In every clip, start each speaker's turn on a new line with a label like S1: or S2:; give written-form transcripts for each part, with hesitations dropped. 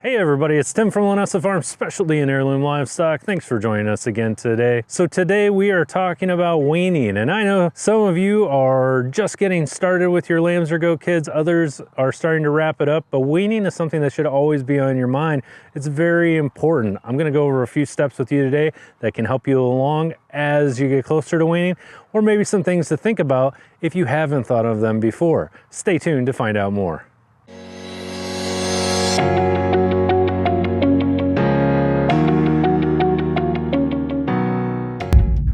S1: Hey everybody, it's Tim from Linessa Farms, specialty in heirloom livestock. Thanks for joining us again today. So today we are talking about weaning, and I know some of you are just getting started with your lambs or goat kids, others are starting to wrap it up, but weaning is something that should always be on your mind. It's very important. I'm gonna go over a few steps with you today that can help you along as you get closer to weaning, or maybe some things to think about if you haven't thought of them before. Stay tuned to find out more.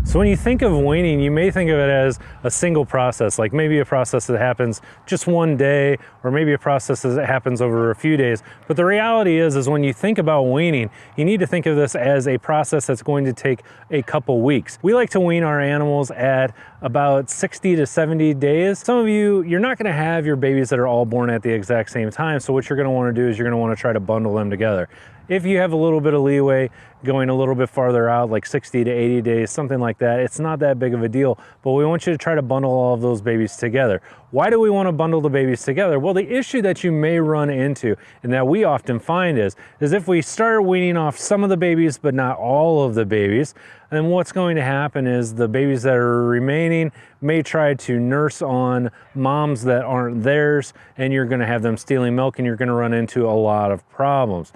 S1: So when you think of weaning, you may think of it as a single process, like maybe a process that happens just one day, or maybe a process that happens over a few days. But the reality is when you think about weaning, you need to think of this as a process that's going to take a couple weeks. We like to wean our animals at about 60 to 70 days. Some of you, you're not gonna have your babies that are all born at the exact same time. So what you're gonna wanna do is you're gonna wanna try to bundle them together. If you have a little bit of leeway going a little bit farther out, like 60 to 80 days, something like that, it's not that big of a deal, but we want you to try to bundle all of those babies together. Why do we want to bundle the babies together? Well, the issue that you may run into, and that we often find is if we start weaning off some of the babies, but not all of the babies, then what's going to happen is the babies that are remaining may try to nurse on moms that aren't theirs, and you're going to have them stealing milk, and you're going to run into a lot of problems.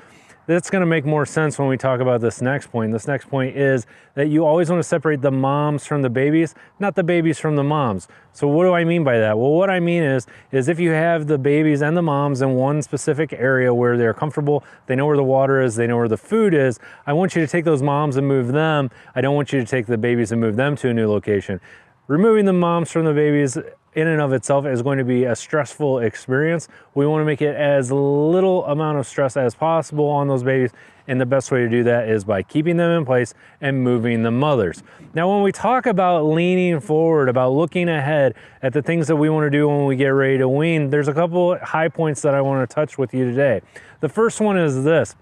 S1: That's going to make more sense when we talk about this next point. This next point is that you always want to separate the moms from the babies, not the babies from the moms. So what do I mean by that? Well, what I mean is if you have the babies and the moms in one specific area where they're comfortable, they know where the water is, they know where the food is, I want you to take those moms and move them. I don't want you to take the babies and move them to a new location. Removing the moms from the babies in and of itself is going to be a stressful experience. We want to make it as little amount of stress as possible on those babies, and the best way to do that is by keeping them in place and moving the mothers. Now, when we talk about leaning forward, about looking ahead at the things that we want to do when we get ready to wean, there's a couple high points that I want to touch with you today. The first one is this.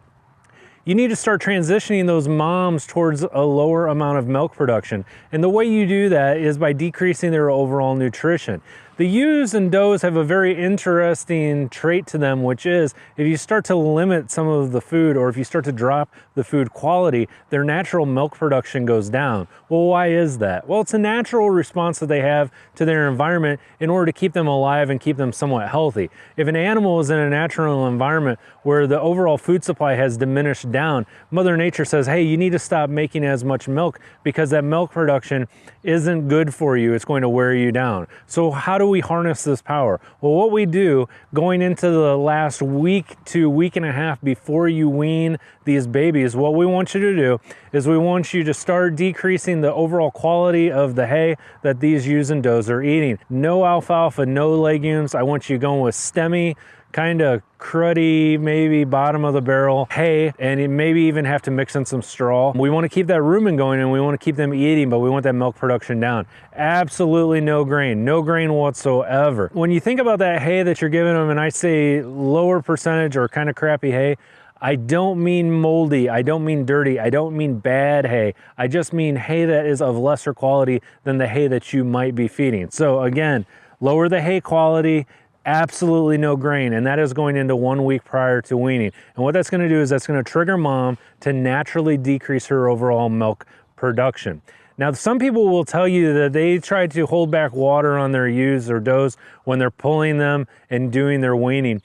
S1: You need to start transitioning those moms towards a lower amount of milk production. And the way you do that is by decreasing their overall nutrition. The ewes and does have a very interesting trait to them, which is if you start to limit some of the food, or if you start to drop the food quality, their natural milk production goes down. Well, why is that? Well, it's a natural response that they have to their environment in order to keep them alive and keep them somewhat healthy. If an animal is in a natural environment where the overall food supply has diminished down, Mother Nature says, hey, you need to stop making as much milk because that milk production isn't good for you. It's going to wear you down. So how do we harness this power? Well, what we do going into the last week to week and a half before you wean these babies, what we want you to do is we want you to start decreasing the overall quality of the hay that these ewes and does are eating. No alfalfa, no legumes. I want you going with stemmy, kind of cruddy, maybe bottom of the barrel hay, and you maybe even have to mix in some straw. We want to keep that rumen going, and we want to keep them eating, but we want that milk production down. Absolutely no grain whatsoever. When you think about that hay that you're giving them, and I say lower percentage or kind of crappy hay, I don't mean moldy, I don't mean dirty, I don't mean bad hay. I just mean hay that is of lesser quality than the hay that you might be feeding. So again, lower the hay quality, absolutely no grain, and that is going into 1 week prior to weaning. And what that's going to do is that's going to trigger mom to naturally decrease her overall milk production. Now, some people will tell you that they try to hold back water on their ewes or does when they're pulling them and doing their weaning.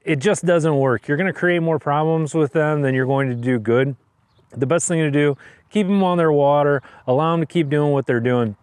S1: It just doesn't work. You're going to create more problems with them than you're going to do good. The best thing to do, keep them on their water, allow them to keep doing what they're doing,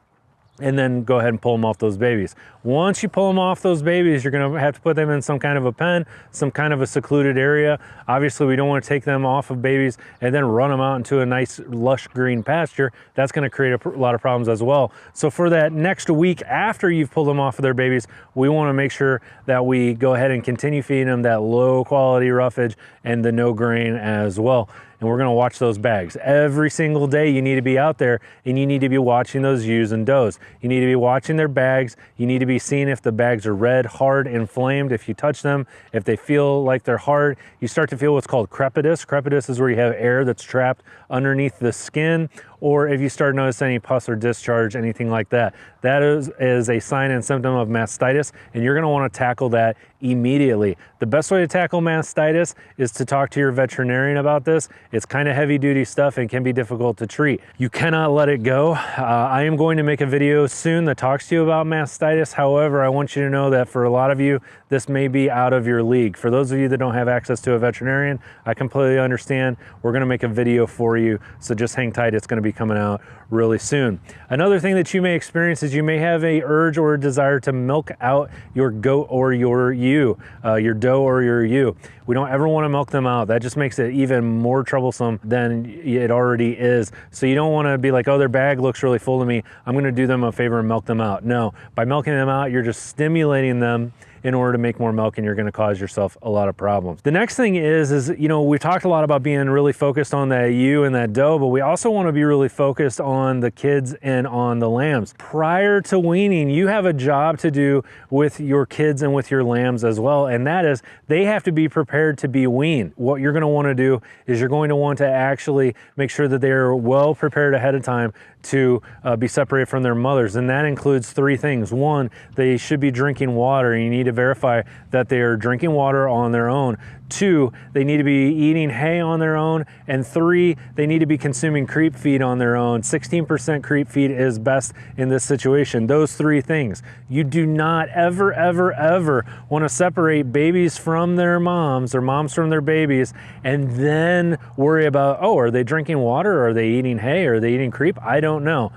S1: and then go ahead and pull them off those babies. Once you pull them off those babies, you're gonna have to put them in some kind of a pen, some kind of a secluded area. Obviously, we don't wanna take them off of babies and then run them out into a nice lush green pasture. That's gonna create a lot of problems as well. So for that next week after you've pulled them off of their babies, we wanna make sure that we go ahead and continue feeding them that low quality roughage and the no grain as well. And we're gonna watch those bags. Every single day you need to be out there and you need to be watching those ewes and does. You need to be watching their bags. You need to be seeing if the bags are red, hard, inflamed. If you touch them, if they feel like they're hard, you start to feel what's called crepitus. Crepitus is where you have air that's trapped underneath the skin, or if you start noticing any pus or discharge, anything like that. That is a sign and symptom of mastitis, and you're going to want to tackle that immediately. The best way to tackle mastitis is to talk to your veterinarian about this. It's kind of heavy duty stuff and can be difficult to treat. You cannot let it go. I am going to make a video soon that talks to you about mastitis. However, I want you to know that for a lot of you, this may be out of your league. For those of you that don't have access to a veterinarian, I completely understand. We're going to make a video for you, so just hang tight. It's going to be coming out really soon. Another thing that you may experience is you may have a urge or a desire to milk out your goat or your ewe, your doe or your ewe. We don't ever want to milk them out. That just makes it even more troublesome than it already is. So you don't want to be like, oh, their bag looks really full to me, I'm going to do them a favor and milk them out. No, by milking them out, you're just stimulating them in order to make more milk, and you're going to cause yourself a lot of problems. The next thing is, you know, we've talked a lot about being really focused on that ewe and that doe, but we also want to be really focused on the kids and on the lambs. Prior to weaning, you have a job to do with your kids and with your lambs as well, and that is they have to be prepared to be weaned. What you're going to want to do is you're going to want to actually make sure that they're well prepared ahead of time to be separated from their mothers, and that includes three things. One, they should be drinking water. You need to verify that they are drinking water on their own. Two, they need to be eating hay on their own. And three, they need to be consuming creep feed on their own. 16% creep feed is best in this situation. Those three things. You do not ever, ever, ever want to separate babies from their moms or moms from their babies and then worry about, oh, are they drinking water? Are they eating hay? Are they eating creep? I don't know.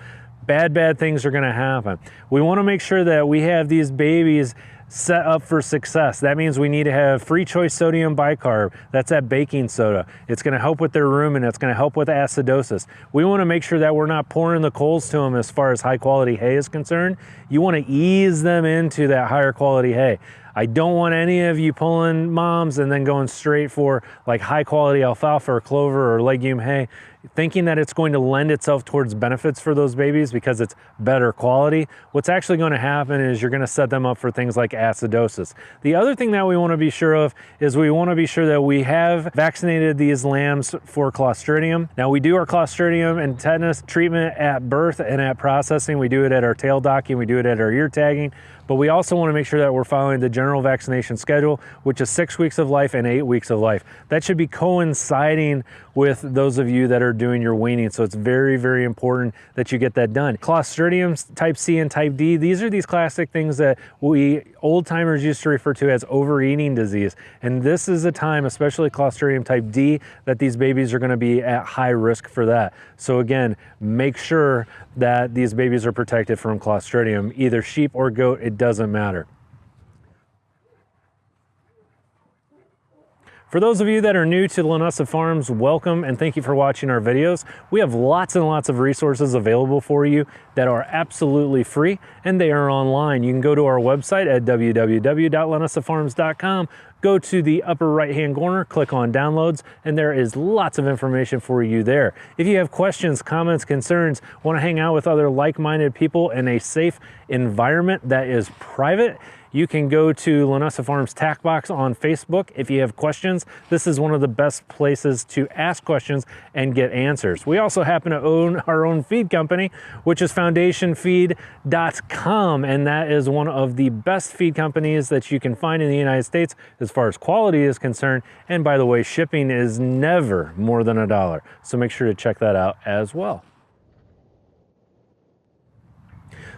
S1: Bad things are going to happen. We want to make sure that we have these babies set up for success. That means we need to have free choice sodium bicarb. That's that baking soda. It's going to help with their rumen. It's going to help with acidosis. We want to make sure that we're not pouring the coals to them as far as high quality hay is concerned. You want to ease them into that higher quality hay. I don't want any of you pulling moms and then going straight for like high quality alfalfa or clover or legume hay, thinking that it's going to lend itself towards benefits for those babies because it's better quality. What's actually going to happen is you're going to set them up for things like acidosis. The other thing that we want to be sure of is we want to be sure that we have vaccinated these lambs for Clostridium. Now, we do our Clostridium and tetanus treatment at birth and at processing. We do it at our tail docking, we do it at our ear tagging, but we also want to make sure that we're following the general vaccination schedule, which is 6 weeks of life and 8 weeks of life. That should be coinciding with those of you that are doing your weaning. So it's very, very important that you get that done. Clostridium type C and type D, these are these classic things that we old timers used to refer to as overeating disease. And this is a time, especially Clostridium type D, that these babies are going to be at high risk for that. So again, make sure that these babies are protected from Clostridium, either sheep or goat, it doesn't matter. For those of you that are new to Linessa Farms, welcome and thank you for watching our videos. We have lots and lots of resources available for you that are absolutely free, and they are online. You can go to our website at www.linessafarms.com, go to the upper right-hand corner, click on downloads, and there is lots of information for you there. If you have questions, comments, concerns, want to hang out with other like-minded people in a safe environment that is private, you can go to Linessa Farms Tack Box on Facebook. If you have questions, this is one of the best places to ask questions and get answers. We also happen to own our own feed company, which is foundationfeed.com, and that is one of the best feed companies that you can find in the United States as far as quality is concerned. And by the way, shipping is never more than $1. So make sure to check that out as well.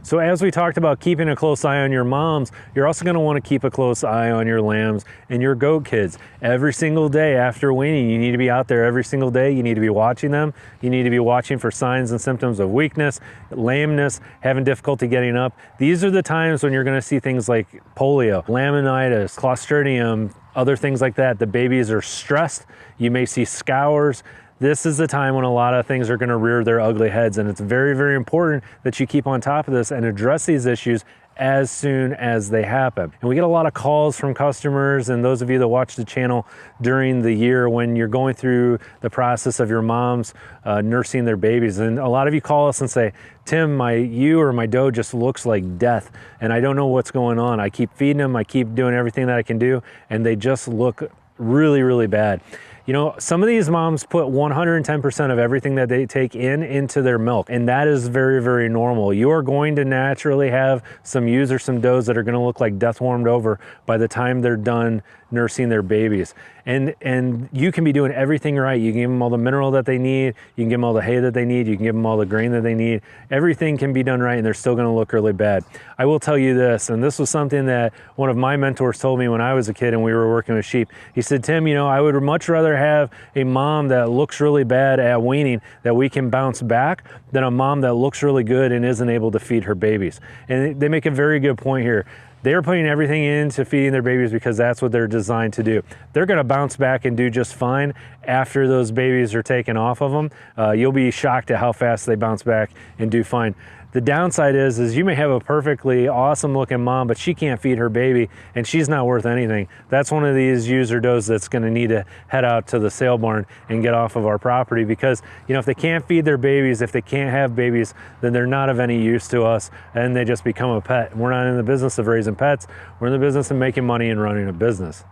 S1: So as we talked about keeping a close eye on your moms, you're also going to want to keep a close eye on your lambs and your goat kids. Every single day after weaning, you need to be out there every single day. You need to be watching them. You need to be watching for signs and symptoms of weakness, lameness, having difficulty getting up. These are the times when you're going to see things like polio, laminitis, Clostridium, other things like that. The babies are stressed. You may see scours. This is the time when a lot of things are going to rear their ugly heads, and it's very, very important that you keep on top of this and address these issues as soon as they happen. And we get a lot of calls from customers and those of you that watch the channel during the year when you're going through the process of your moms nursing their babies. And a lot of you call us and say, Tim, my ewe or my doe just looks like death and I don't know what's going on. I keep feeding them, I keep doing everything that I can do, and they just look really, really bad. You know, some of these moms put 110% of everything that they take into their milk, and that is very, very normal. You are going to naturally have some ewes or some does that are going to look like death warmed over by the time they're done nursing their babies. And you can be doing everything right. You can give them all the mineral that they need, you can give them all the hay that they need, you can give them all the grain that they need. Everything can be done right, and they're still going to look really bad. I will tell you this, and this was something that one of my mentors told me when I was a kid and we were working with sheep. He said, Tim, you know, I would much rather have a mom that looks really bad at weaning that we can bounce back than a mom that looks really good and isn't able to feed her babies. And they make a very good point here. They're putting everything into feeding their babies because that's what they're designed to do. They're going to bounce back and do just fine after those babies are taken off of them. You'll be shocked at how fast they bounce back and do fine. The downside is you may have a perfectly awesome looking mom, but she can't feed her baby and she's not worth anything. That's one of these ewes or does that's going to need to head out to the sale barn and get off of our property, because, you know, if they can't feed their babies, if they can't have babies, then they're not of any use to us and they just become a pet. We're not in the business of raising pets. We're in the business of making money and running a business.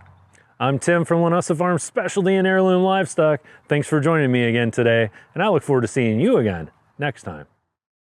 S1: I'm Tim from Linessa Farms, Specialty and Heirloom Livestock. Thanks for joining me again today, and I look forward to seeing you again next time.